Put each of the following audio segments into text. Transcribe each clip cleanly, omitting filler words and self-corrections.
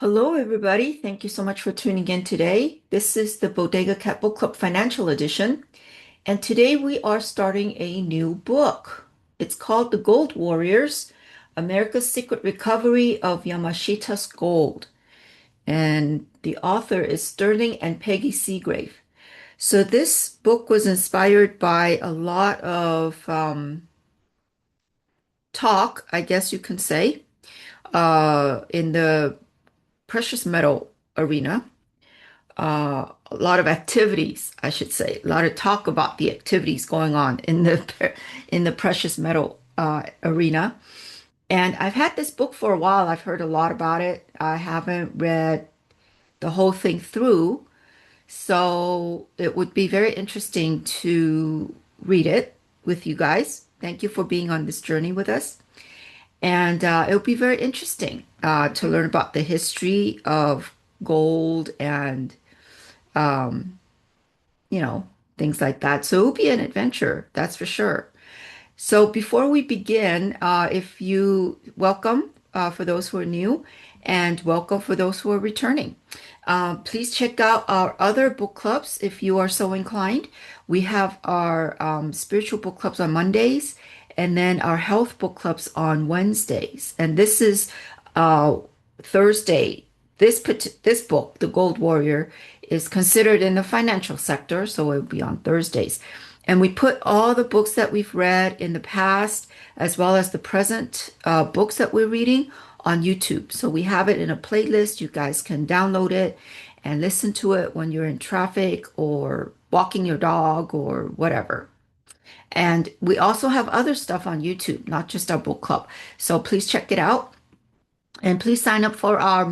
Hello, everybody. Thank you so much for tuning in today. This is the Bodega Cat Book Club Financial Edition, and today we are starting a new book. It's called The Gold Warriors, America's Secret Recovery of Yamashita's Gold, and the author is Sterling and Peggy Seagrave. So this book was inspired by a lot of talk, I guess you can say, in the precious metal arena. A lot of activities, I should say, a lot of talk about the activities going on in the precious metal arena. And I've had this book for a while. I've heard a lot about it. I haven't read the whole thing through, so it would be very interesting to read it with you guys. Thank you for being on this journey with us. And it will be very interesting to learn about the history of gold and um, you know, things like that. So it'll be an adventure, that's for sure. So before we begin, if you welcome for those who are new and welcome for those who are returning. Please check out our other book clubs if you are so inclined. We have our spiritual book clubs on Mondays and then our health book clubs on Wednesdays. And this is uh, Thursday. This book, The Gold Warrior, is considered in the financial sector, so it will be on Thursdays. And we put all the books that we've read in the past, as well as the present books that we're reading on YouTube. So we have it in a playlist. You guys can download it and listen to it when you're in traffic or walking your dog or whatever. And we also have other stuff on YouTube, not just our book club. So please check it out. And please sign up for our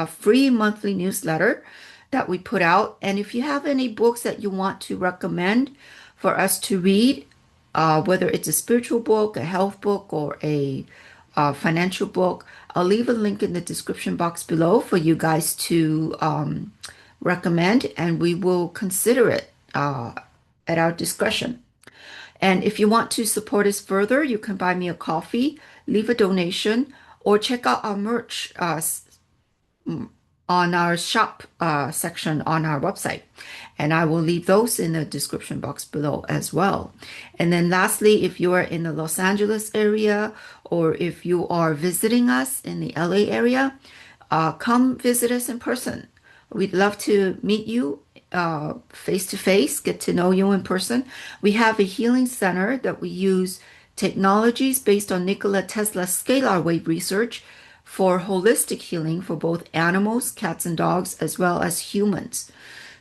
free monthly newsletter that we put out. And if you have any books that you want to recommend for us to read, whether it's a spiritual book, a health book, or a financial book, I'll leave a link in the description box below for you guys to recommend, and we will consider it at our discretion. And if you want to support us further, you can buy me a coffee, leave a donation, or check out our merch on our shop section on our website. And I will leave those in the description box below as well. And then lastly, if you are in the Los Angeles area or if you are visiting us in the LA area, come visit us in person. We'd love to meet you face to face, get to know you in person. We have a healing center that we use technologies based on Nikola Tesla's scalar wave research for holistic healing for both animals, cats and dogs, as well as humans.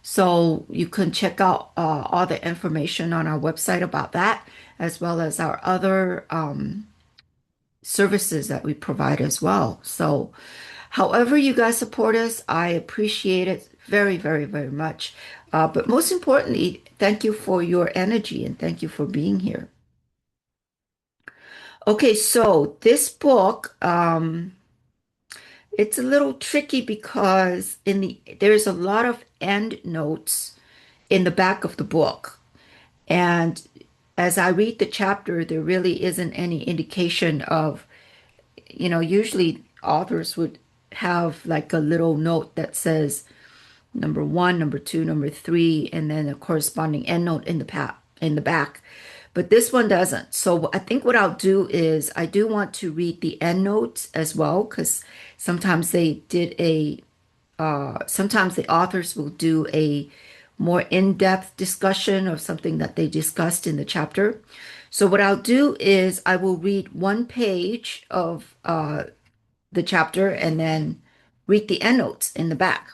So you can check out all the information on our website about that, as well as our other services that we provide as well. So however you guys support us, I appreciate it very, very, very much. But most importantly, thank you for your energy and thank you for being here. Okay, so this book, it's a little tricky because there's a lot of end notes in the back of the book. And as I read the chapter, there really isn't any indication of, usually authors would have like a little note that says number one, number two, number three, and then a corresponding end note in the back. But this one doesn't. So I think what I'll do is I do want to read the end notes as well, because sometimes sometimes the authors will do a more in-depth discussion of something that they discussed in the chapter. So what I'll do is I will read one page of the chapter and then read the endnotes in the back.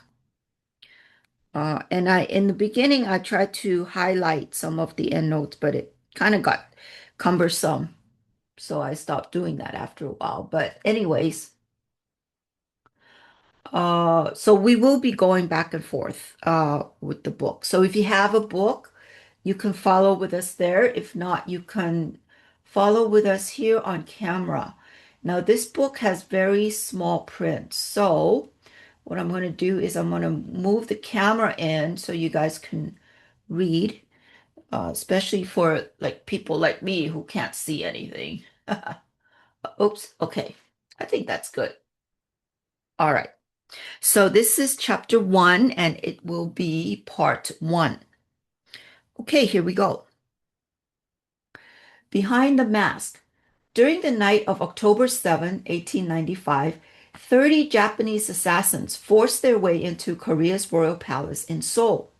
In the beginning, I tried to highlight some of the endnotes, but it kind of got cumbersome. So I stopped doing that after a while. But anyways, so we will be going back and forth with the book. So if you have a book, you can follow with us there. If not, you can follow with us here on camera. Now, this book has very small print. So what I'm going to do is I'm going to move the camera in so you guys can read, especially for like people like me who can't see anything. Oops, okay. I think that's good. All right. So this is chapter one, and it will be part one. Okay, here we go. Behind the mask. During the night of October 7, 1895, 30 Japanese assassins forced their way into Korea's royal palace in Seoul.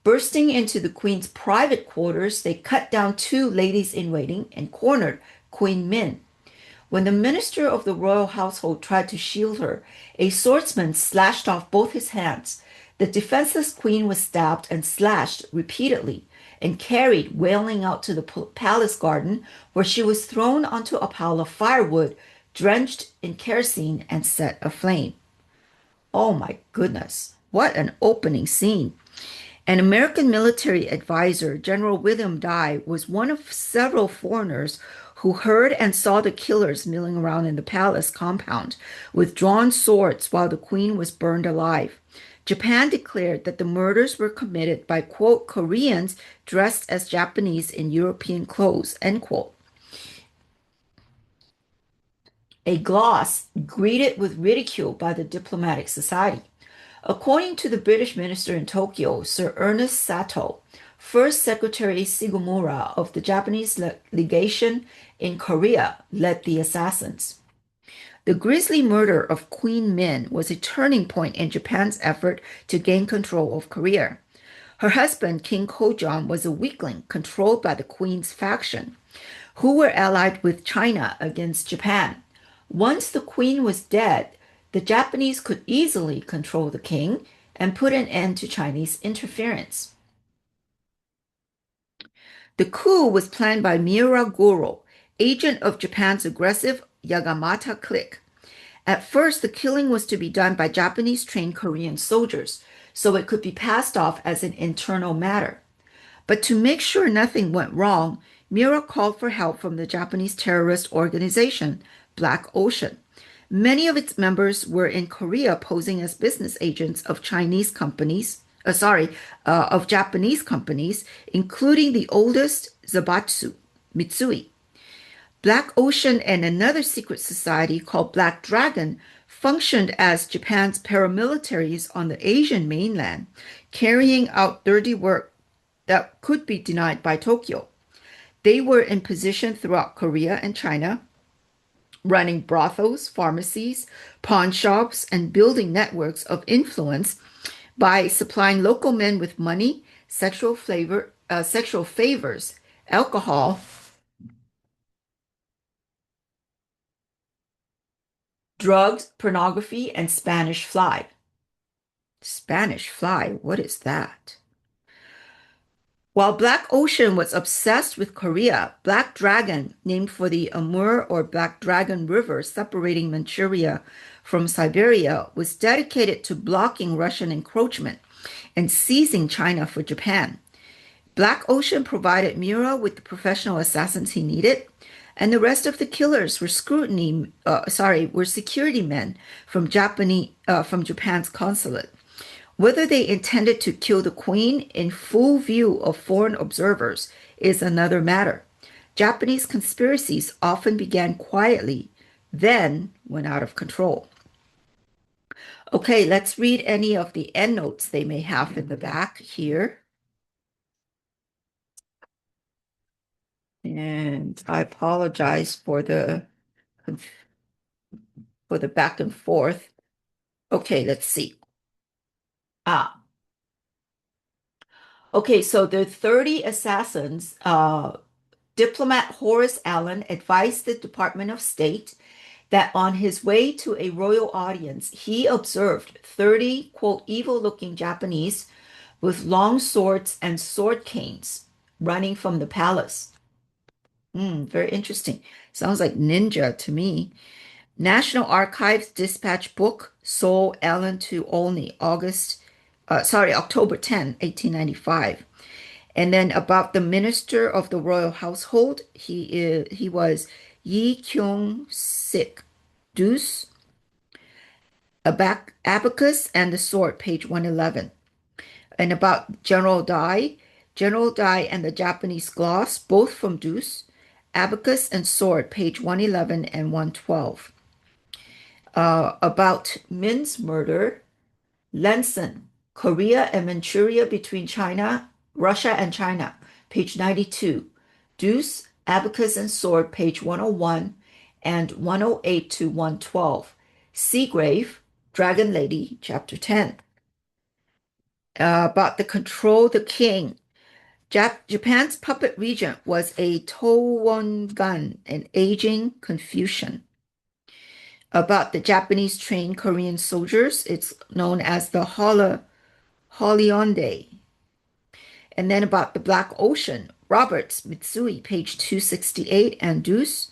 Bursting into the queen's private quarters, they cut down two ladies in waiting and cornered Queen Min. When the minister of the royal household tried to shield her, a swordsman slashed off both his hands. The defenseless queen was stabbed and slashed repeatedly and carried wailing out to the palace garden, where she was thrown onto a pile of firewood, drenched in kerosene and set aflame. Oh my goodness, what an opening scene! An American military advisor, General William Dye, was one of several foreigners who heard and saw the killers milling around in the palace compound with drawn swords while the queen was burned alive. Japan declared that the murders were committed by, quote, Koreans dressed as Japanese in European clothes, end quote. A gloss greeted with ridicule by the diplomatic society. According to the British minister in Tokyo, Sir Ernest Satow, First Secretary Sugimura of the Japanese legation in Korea led the assassins. The grisly murder of Queen Min was a turning point in Japan's effort to gain control of Korea. Her husband, King Kojong, was a weakling controlled by the Queen's faction, who were allied with China against Japan. Once the Queen was dead, the Japanese could easily control the king and put an end to Chinese interference. The coup was planned by Miura Goro, agent of Japan's aggressive Yagamata clique. At first, the killing was to be done by Japanese trained Korean soldiers, so it could be passed off as an internal matter. But to make sure nothing went wrong, Miura called for help from the Japanese terrorist organization, Black Ocean. Many of its members were in Korea posing as business agents of of Japanese companies, including the oldest, Zabatsu, Mitsui. Black Ocean and another secret society called Black Dragon functioned as Japan's paramilitaries on the Asian mainland, carrying out dirty work that could be denied by Tokyo. They were in position throughout Korea and China, running brothels, pharmacies, pawn shops, and building networks of influence by supplying local men with money, sexual favors, alcohol, drugs, pornography, and Spanish fly. Spanish fly, what is that? While Black Ocean was obsessed with Korea, Black Dragon, named for the Amur or Black Dragon River separating Manchuria from Siberia, was dedicated to blocking Russian encroachment and seizing China for Japan. Black Ocean provided Miura with the professional assassins he needed, and the rest of the killers were security men from Japan's consulate. Whether they intended to kill the queen in full view of foreign observers is another matter. Japanese conspiracies often began quietly, then went out of control. Okay, let's read any of the endnotes they may have in the back here. And I apologize for the back and forth. Okay, let's see. Ah, okay, so the 30 assassins, diplomat Horace Allen advised the Department of State that on his way to a royal audience, he observed 30, quote, evil-looking Japanese with long swords and sword canes running from the palace. Very interesting. Sounds like ninja to me. National Archives Dispatch Book, Seoul, Allen to Olney, October 10, 1895. And then about the minister of the royal household, he was Yi Kyung-sik, Deuce, Abacus, and the Sword, page 111. And about General Dai and the Japanese Gloss, both from Deuce, Abacus and Sword, page 111 and 112. About Min's murder, Lenson, Korea and Manchuria between Russia and China, page 92. Deuce, Abacus and Sword, page 101 and 108 to 112. Seagrave, Dragon Lady, chapter 10. About the control the king. Japan's puppet regent was a Towogan, an aging Confucian. About the Japanese trained Korean soldiers, it's known as the Holionde. And then about the Black Ocean, Roberts, Mitsui, page 268, and Deuce,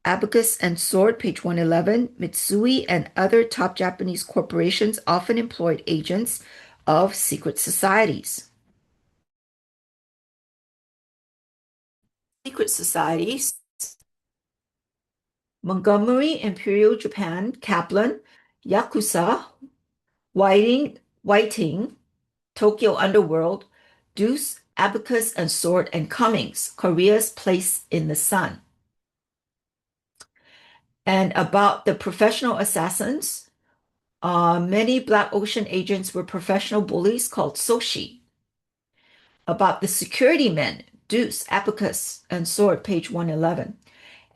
Abacus and Sword, page 111. Mitsui and other top Japanese corporations often employed agents of secret societies. Secret societies. Montgomery, Imperial Japan, Kaplan, Yakuza, Whiting, Tokyo Underworld, Deuce, Abacus and Sword, and Cummings, Korea's Place in the Sun. And about the professional assassins, many Black Ocean agents were professional bullies called Soshi. About the security men, Deuce, Abacus, and Sword, page 111.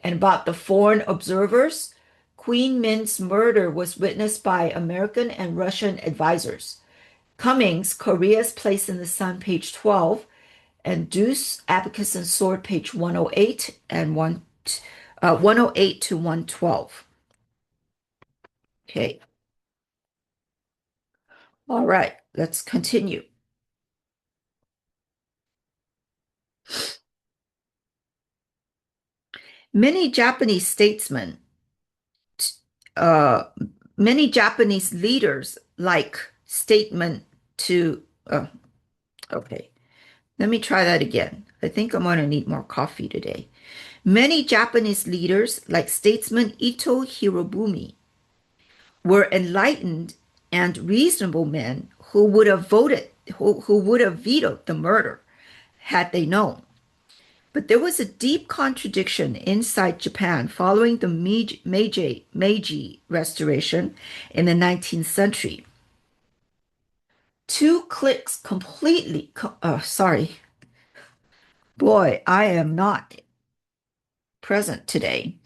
And about the foreign observers, Queen Min's murder was witnessed by American and Russian advisors. Cummings, Korea's Place in the Sun, page 12, and Deuce, Abacus, and Sword, page 108 and 108 to 112. Okay. All right, let's continue. Many Japanese statesmen, uh, many Japanese leaders like statement to, okay, let me try that again. I think I'm going to need more coffee today. Many Japanese leaders, like statesman Ito Hirobumi, were enlightened and reasonable men who would have vetoed the murder had they known. But there was a deep contradiction inside Japan following the Meiji Restoration in the 19th century. Two cliques completely, sorry, boy, I am not present today.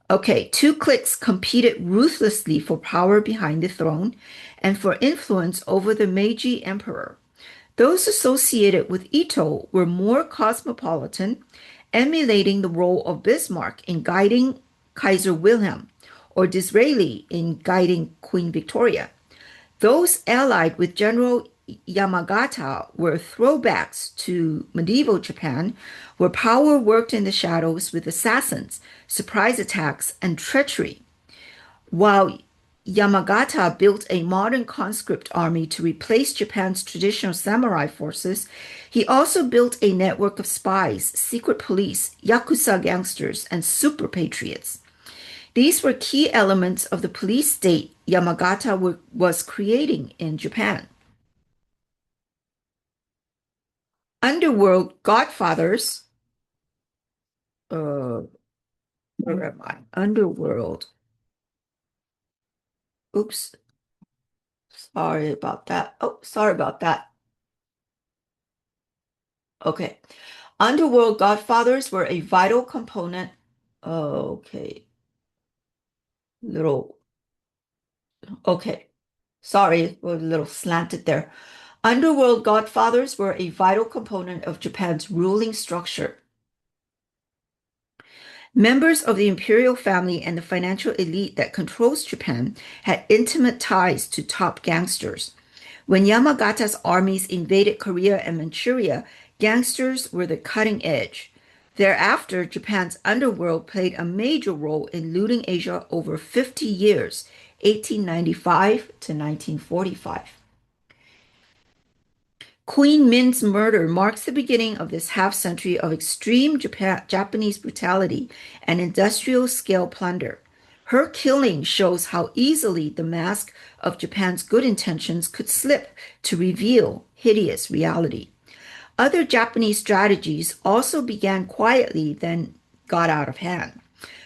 Okay, two cliques competed ruthlessly for power behind the throne and for influence over the Meiji emperor. Those associated with Ito were more cosmopolitan, emulating the role of Bismarck in guiding Kaiser Wilhelm or Disraeli in guiding Queen Victoria. Those allied with General Yamagata were throwbacks to medieval Japan, where power worked in the shadows with assassins, surprise attacks, and treachery. While Yamagata built a modern conscript army to replace Japan's traditional samurai forces, he also built a network of spies, secret police, yakuza gangsters, and super patriots. These were key elements of the police state Yamagata was creating in Japan. Underworld godfathers, uh, where am I? Underworld. Oops, sorry about that. Oh, sorry about that. Okay. Underworld godfathers were a vital component. Okay. Little, okay. Sorry, we're a little slanted there. Underworld godfathers were a vital component of Japan's ruling structure. Members of the imperial family and the financial elite that controls Japan had intimate ties to top gangsters. When Yamagata's armies invaded Korea and Manchuria, gangsters were the cutting edge. Thereafter, Japan's underworld played a major role in looting Asia over 50 years, 1895 to 1945. Queen Min's murder marks the beginning of this half century of extreme Japanese brutality and industrial scale plunder. Her killing shows how easily the mask of Japan's good intentions could slip to reveal hideous reality. Other Japanese strategies also began quietly, then got out of hand.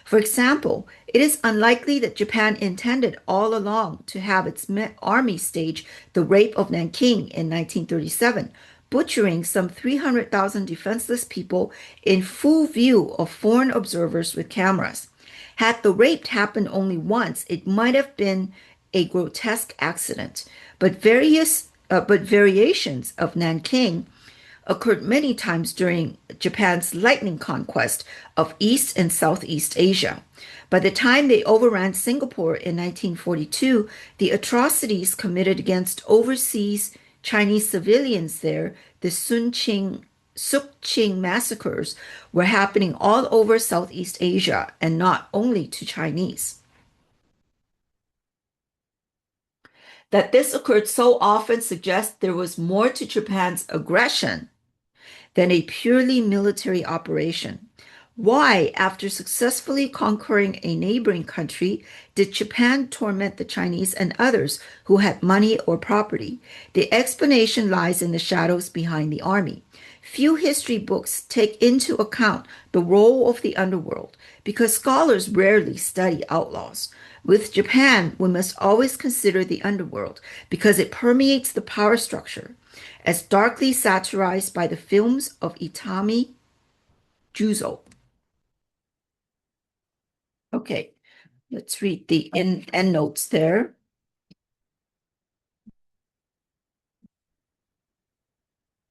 For example, it is unlikely that Japan intended all along to have its army stage the rape of Nanking in 1937, butchering some 300,000 defenseless people in full view of foreign observers with cameras. Had the rape happened only once, it might have been a grotesque accident, but variations of Nanking occurred many times during Japan's lightning conquest of East and Southeast Asia. By the time they overran Singapore in 1942, the atrocities committed against overseas Chinese civilians there, the Sukching massacres, were happening all over Southeast Asia and not only to Chinese. That this occurred so often suggests there was more to Japan's aggression than a purely military operation. Why, after successfully conquering a neighboring country, did Japan torment the Chinese and others who had money or property? The explanation lies in the shadows behind the army. Few history books take into account the role of the underworld because scholars rarely study outlaws. With Japan, we must always consider the underworld because it permeates the power structure, as darkly satirized by the films of Itami Juzo. Okay, let's read the end notes there.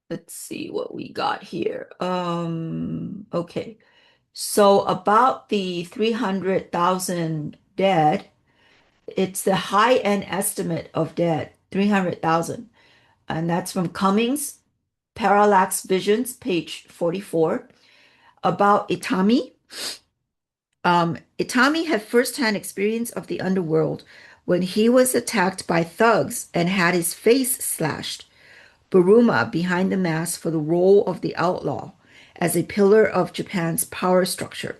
Let's see what we got here. Okay. So about the 300,000 dead, it's the high-end estimate of dead, 300,000. And that's from Cummings, Parallax Visions, page 44. About Itami. Itami had firsthand experience of the underworld when he was attacked by thugs and had his face slashed. Buruma behind the mask for the role of the outlaw as a pillar of Japan's power structure.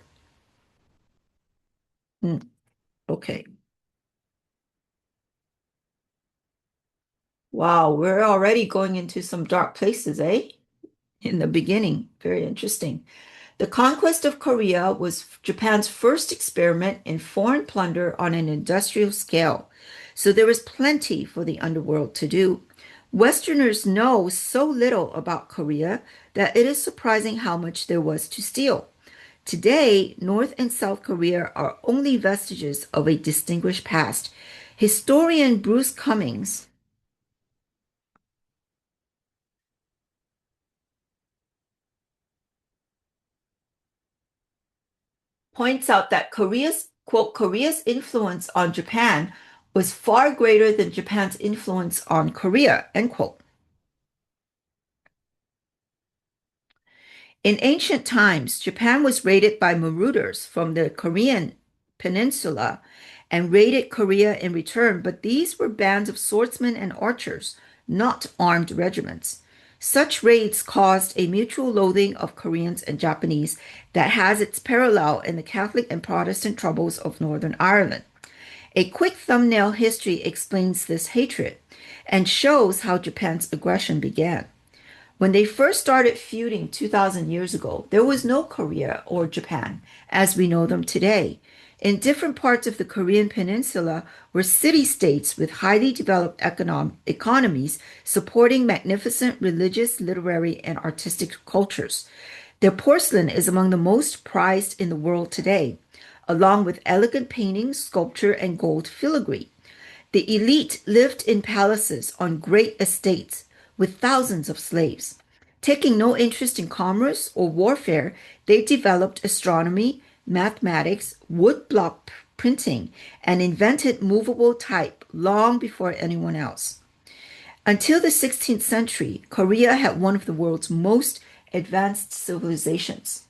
Okay. Wow, we're already going into some dark places, eh? In the beginning. Very interesting. The conquest of Korea was Japan's first experiment in foreign plunder on an industrial scale, so there was plenty for the underworld to do. Westerners know so little about Korea that it is surprising how much there was to steal. Today, North and South Korea are only vestiges of a distinguished past. Historian Bruce Cummings points out that Korea's influence on Japan was far greater than Japan's influence on Korea, end quote. In ancient times, Japan was raided by marauders from the Korean peninsula and raided Korea in return, but these were bands of swordsmen and archers, not armed regiments. Such raids caused a mutual loathing of Koreans and Japanese that has its parallel in the Catholic and Protestant troubles of Northern Ireland. A quick thumbnail history explains this hatred and shows how Japan's aggression began. When they first started feuding 2,000 years ago, there was no Korea or Japan as we know them today. In different parts of the Korean peninsula were city-states with highly developed economies supporting magnificent religious, literary, and artistic cultures. Their porcelain is among the most prized in the world today, along with elegant paintings, sculpture, and gold filigree. The elite lived in palaces on great estates with thousands of slaves. Taking no interest in commerce or warfare, they developed astronomy, mathematics, woodblock printing, and invented movable type long before anyone else. Until the 16th century, Korea had one of the world's most advanced civilizations.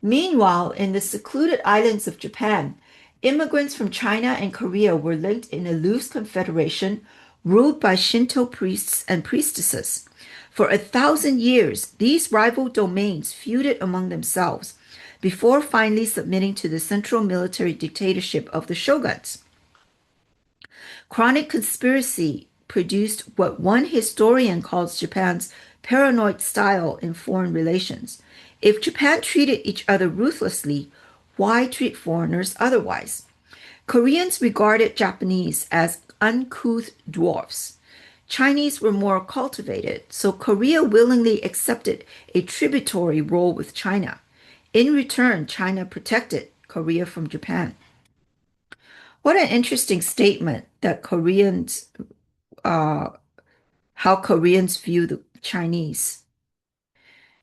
Meanwhile, in the secluded islands of Japan, immigrants from China and Korea were linked in a loose confederation ruled by Shinto priests and priestesses. For 1,000 years, these rival domains feuded among themselves before finally submitting to the central military dictatorship of the shoguns. Chronic conspiracy produced what one historian calls Japan's paranoid style in foreign relations. If Japan treated each other ruthlessly, Why treat foreigners otherwise? Koreans regarded Japanese as uncouth dwarfs. Chinese were more cultivated, so Korea willingly accepted a tributary role with China. In return, China protected Korea from Japan. What an interesting statement that uh, how Koreans view the Chinese.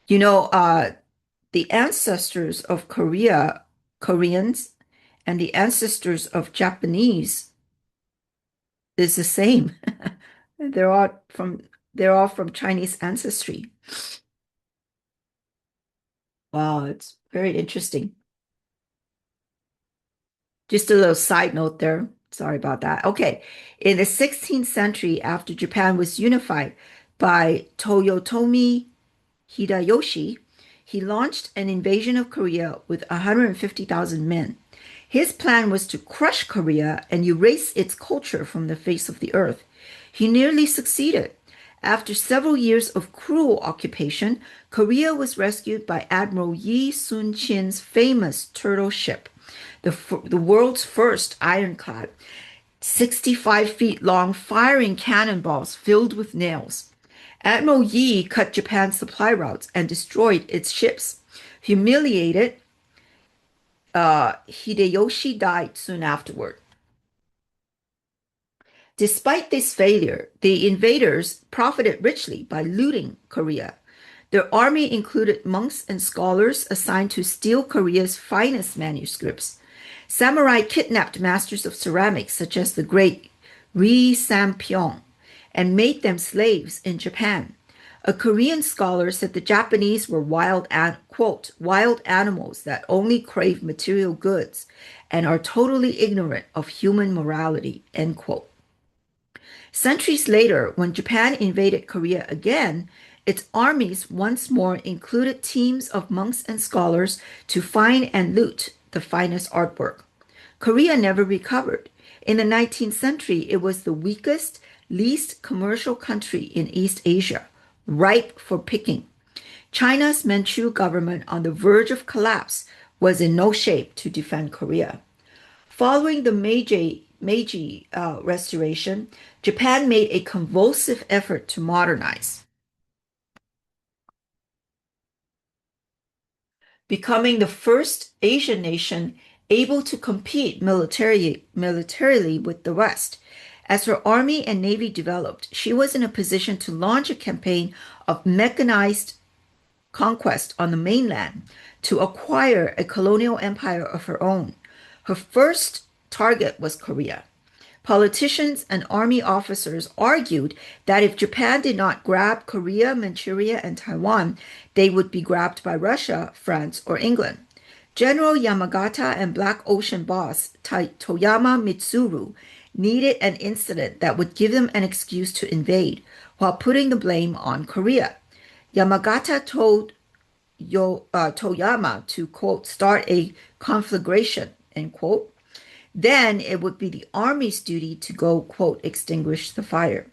You know, the ancestors of Koreans, and the ancestors of Japanese is the same. They're all from they're all from Chinese ancestry. Wow, it's very interesting. Just a little side note there. Sorry about that. Okay. In the 16th century, after Japan was unified by Toyotomi Hideyoshi, he launched an invasion of Korea with 150,000 men. His plan was to crush Korea and erase its culture from the face of the earth. He nearly succeeded. After several years of cruel occupation, Korea was rescued by Admiral Yi Sun-chin's famous turtle ship, the world's first ironclad, 65 feet long firing cannonballs filled with nails. Admiral Yi cut Japan's supply routes and destroyed its ships. Humiliated, Hideyoshi died soon afterward. Despite this failure, the invaders profited richly by looting Korea. Their army included monks and scholars assigned to steal Korea's finest manuscripts. Samurai kidnapped masters of ceramics such as the great Ri Sampyeong and made them slaves in Japan. A Korean scholar said the Japanese were quote, wild animals that only crave material goods and are totally ignorant of human morality, end quote. Centuries later, when Japan invaded Korea again, its armies once more included teams of monks and scholars to find and loot the finest artwork. Korea never recovered. In the 19th century, it was the weakest, least commercial country in East Asia, ripe for picking. China's Manchu government on the verge of collapse was in no shape to defend Korea. Following the Meiji Restoration, Japan made a convulsive effort to modernize, becoming the first Asian nation able to compete militarily with the West. As her army and navy developed, she was in a position to launch a campaign of mechanized conquest on the mainland to acquire a colonial empire of her own. Her first target was Korea. Politicians and army officers argued that if Japan did not grab Korea, Manchuria, and Taiwan, they would be grabbed by Russia, France, or England. General Yamagata and Black Ocean boss Toyama Mitsuru needed an incident that would give them an excuse to invade while putting the blame on Korea. Yamagata told Toyama to, quote, start a conflagration, end quote. Then it would be the army's duty to go, quote, extinguish the fire.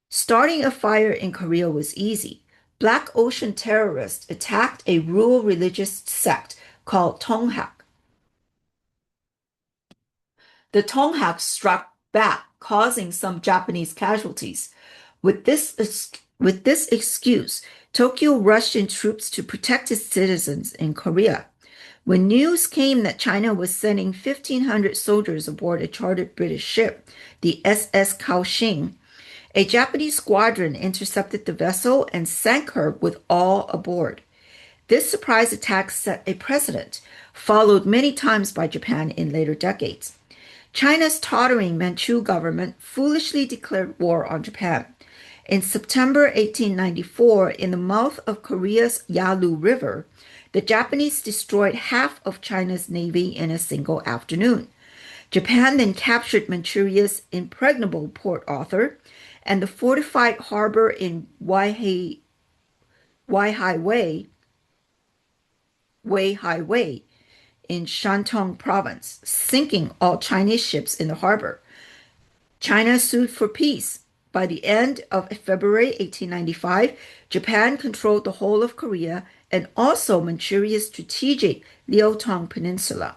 Starting a fire in Korea was easy. Black Ocean terrorists attacked a rural religious sect called Tonghak. The Tonghak struck back, causing some Japanese casualties. With this excuse, Tokyo rushed in troops to protect its citizens in Korea. When news came that China was sending 1,500 soldiers aboard a chartered British ship, the SS Kaohsiung, a Japanese squadron intercepted the vessel and sank her with all aboard. This surprise attack set a precedent, followed many times by Japan in later decades. China's tottering Manchu government foolishly declared war on Japan. In September 1894, in the mouth of Korea's Yalu River, the Japanese destroyed half of China's navy in a single afternoon. Japan then captured Manchuria's impregnable Port Arthur and the fortified harbor in Weihai in Shantung province, sinking all Chinese ships in the harbor. China sued for peace by the end of February 1895, Japan controlled the whole of Korea and also Manchuria's strategic Liaotong Peninsula.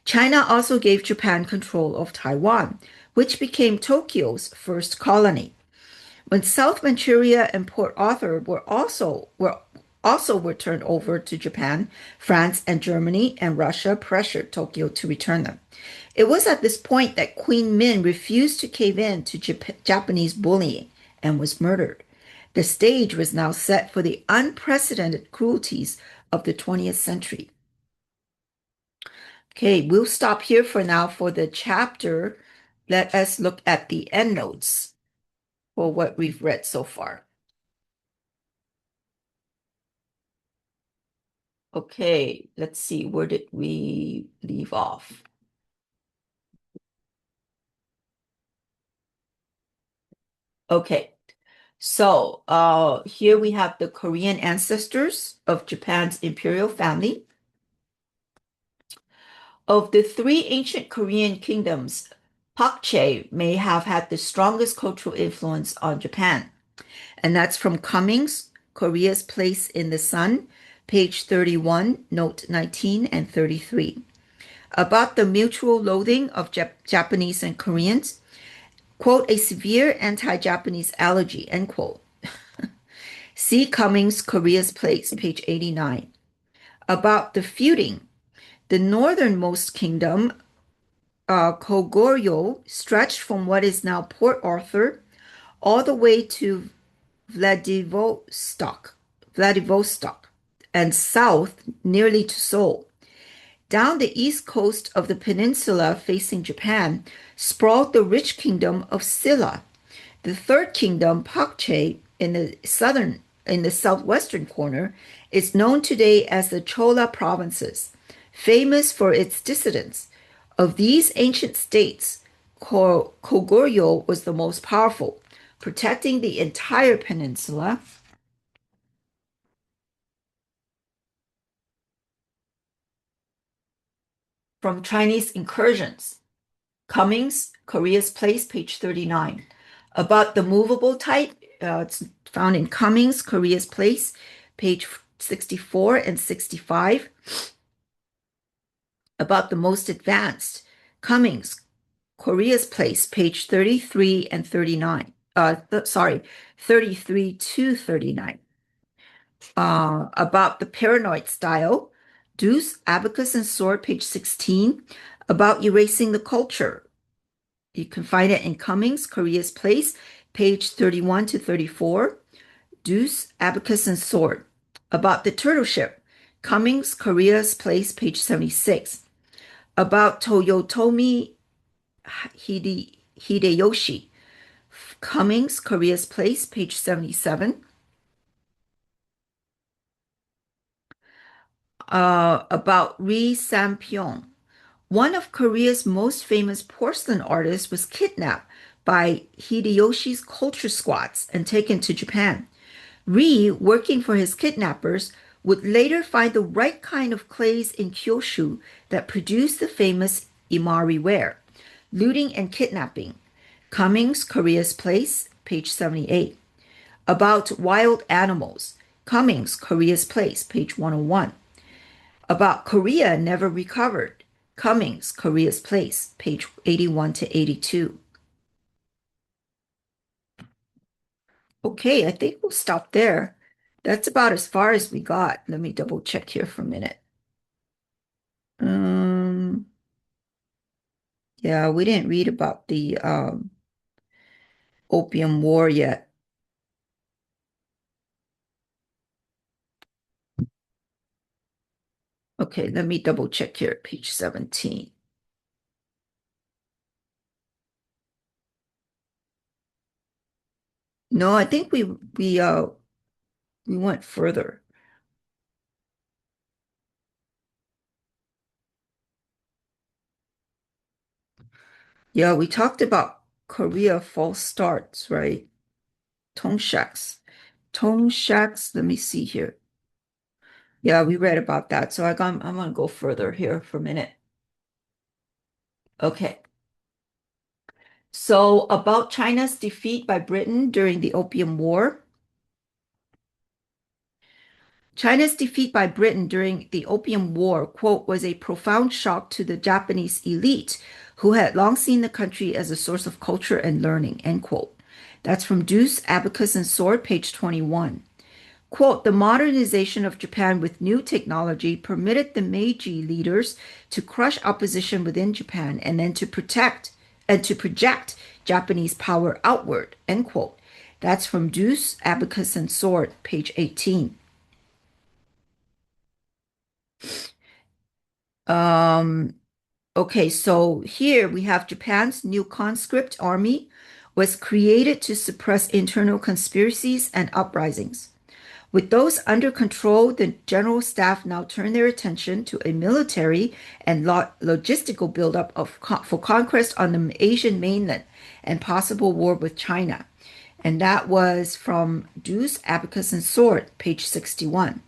China also gave Japan control of Taiwan, which became Tokyo's first colony. When South Manchuria and Port Arthur were turned over to Japan, France and Germany and Russia pressured Tokyo to return them. It was at this point that Queen Min refused to cave in to Japanese bullying and was murdered. The stage was now set for the unprecedented cruelties of the 20th century. Okay, we'll stop here for now for the chapter. Let us look at the endnotes for what we've read so far. Okay, let's see, where did we leave off? Okay, so here we have the Korean ancestors of Japan's imperial family. Of the three ancient Korean kingdoms, Pakche may have had the strongest cultural influence on Japan. And that's from Cummings, Korea's Place in the Sun, page 31, note 19 and 33. About the mutual loathing of Japanese and Koreans, quote, a severe anti-Japanese allergy, end quote. See Cummings, Korea's Place, page 89. About the feuding, the northernmost kingdom, Kogoryo, stretched from what is now Port Arthur all the way to Vladivostok, and south nearly to Seoul. Down the east coast of the peninsula facing Japan sprawled the rich kingdom of Silla. The third kingdom, Pakche, in the southwestern corner, is known today as the Chola provinces, famous for its dissidents. Of these ancient states, Kogoryo was the most powerful, protecting the entire peninsula from Chinese incursions. Cummings, Korea's Place, page 39. About the movable type, it's found in Cummings, Korea's Place, page 64 and 65. About the most advanced, Cummings, Korea's Place, page 33 and 39. 33 to 39. About the paranoid style, Deuce, Abacus, and Sword, page 16. About erasing the culture. You can find it in Cummings, Korea's Place, page 31 to 34. Deuce, Abacus, and Sword. About the turtle ship, Cummings, Korea's Place, page 76. About Toyotomi Hideyoshi, Cummings, Korea's Place, page 77. About Ri Sampyeong. One of Korea's most famous porcelain artists was kidnapped by Hideyoshi's culture squads and taken to Japan. Ri, working for his kidnappers, would later find the right kind of clays in Kyushu that produced the famous Imari ware. Looting and kidnapping. Cummings, Korea's Place, page 78. About wild animals. Cummings, Korea's Place, page 101. About Korea never recovered. Cummings, Korea's Place, page 81 to 82. Okay, I think we'll stop there. That's about as far as we got. Let me double check here for a minute. Um, yeah, we didn't read about the Opium War yet. Okay, let me double check here, page 17. No, I think we went further. Yeah, we talked about Korea false starts, right? Tongshaks. Tongshaks, let me see here. Yeah, we read about that. So I'm gonna go further here for a minute. Okay. So, about China's defeat by Britain during the Opium War. China's defeat by Britain during the Opium War, quote, was a profound shock to the Japanese elite who had long seen the country as a source of culture and learning, end quote. That's from Deuce, Abacus, and Sword, page 21. Quote, the modernization of Japan with new technology permitted the Meiji leaders to crush opposition within Japan and then to protect and to project Japanese power outward, end quote. That's from Deuce, Abacus, and Sword, page 18. Um, okay, so here we have Japan's new conscript army was created to suppress internal conspiracies and uprisings. With those under control, the general staff now turn their attention to a military and logistical buildup for conquest on the Asian mainland and possible war with China. And that was from Deuce, Abacus, and Sword, page 61.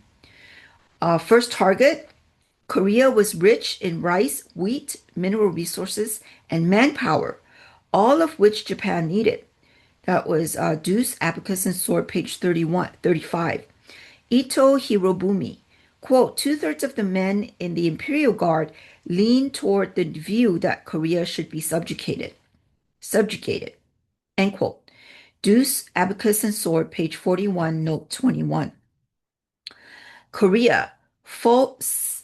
First target, Korea was rich in rice, wheat, mineral resources, and manpower, all of which Japan needed. That was Deuce, Abacus, and Sword, page 35. Ito Hirobumi, quote, two-thirds of the men in the Imperial Guard lean toward the view that Korea should be subjugated, end quote. Deuce, Abacus, and Sword, page 41, note 21. Korea, false,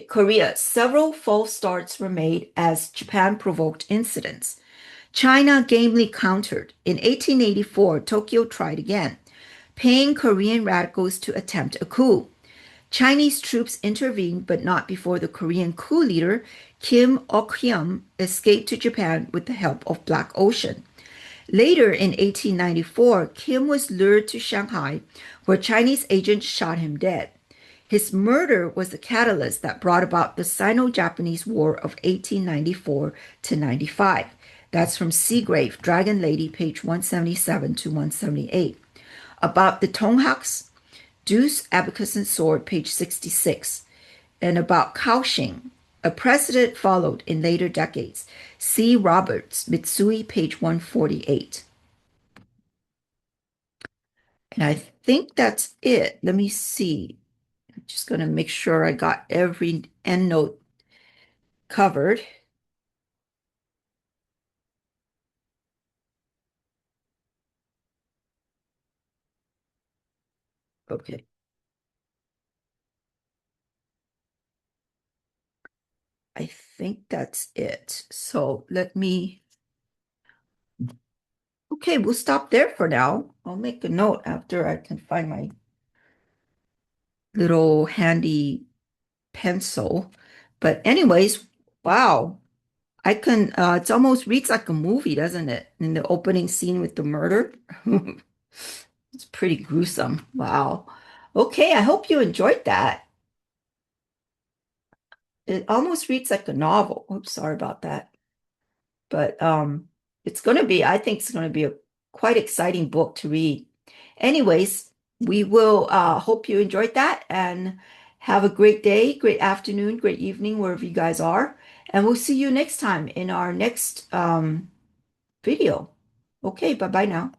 Korea, several false starts were made as Japan provoked incidents. China gamely countered. In 1884, Tokyo tried again, paying Korean radicals to attempt a coup. Chinese troops intervened, but not before the Korean coup leader, Kim Ok-hyum, escaped to Japan with the help of Black Ocean. Later in 1894, Kim was lured to Shanghai, where Chinese agents shot him dead. His murder was the catalyst that brought about the Sino-Japanese War of 1894 to 95. That's from Seagrave, Dragon Lady, page 177 to 178. About the Tonghaks, Deuce, Abacus, and Sword, page 66. And about Kaohsiung, a precedent followed in later decades. C. Roberts, Mitsui, page 148. And I think that's it. Let me see. I'm just going to make sure I got every endnote covered. Okay. I think that's it. So let me, okay, we'll stop there for now. I'll make a note after I can find my little handy pencil. But anyways, wow. I can, it's almost reads like a movie, doesn't it? In the opening scene with the murder. It's pretty gruesome. Wow. Okay, I hope you enjoyed that. It almost reads like a novel. Oops, sorry about that. But it's going to be, I think it's going to be a quite exciting book to read. Anyways, we will hope you enjoyed that and have a great day, great afternoon, great evening, wherever you guys are. And we'll see you next time in our next video. Okay, bye-bye now.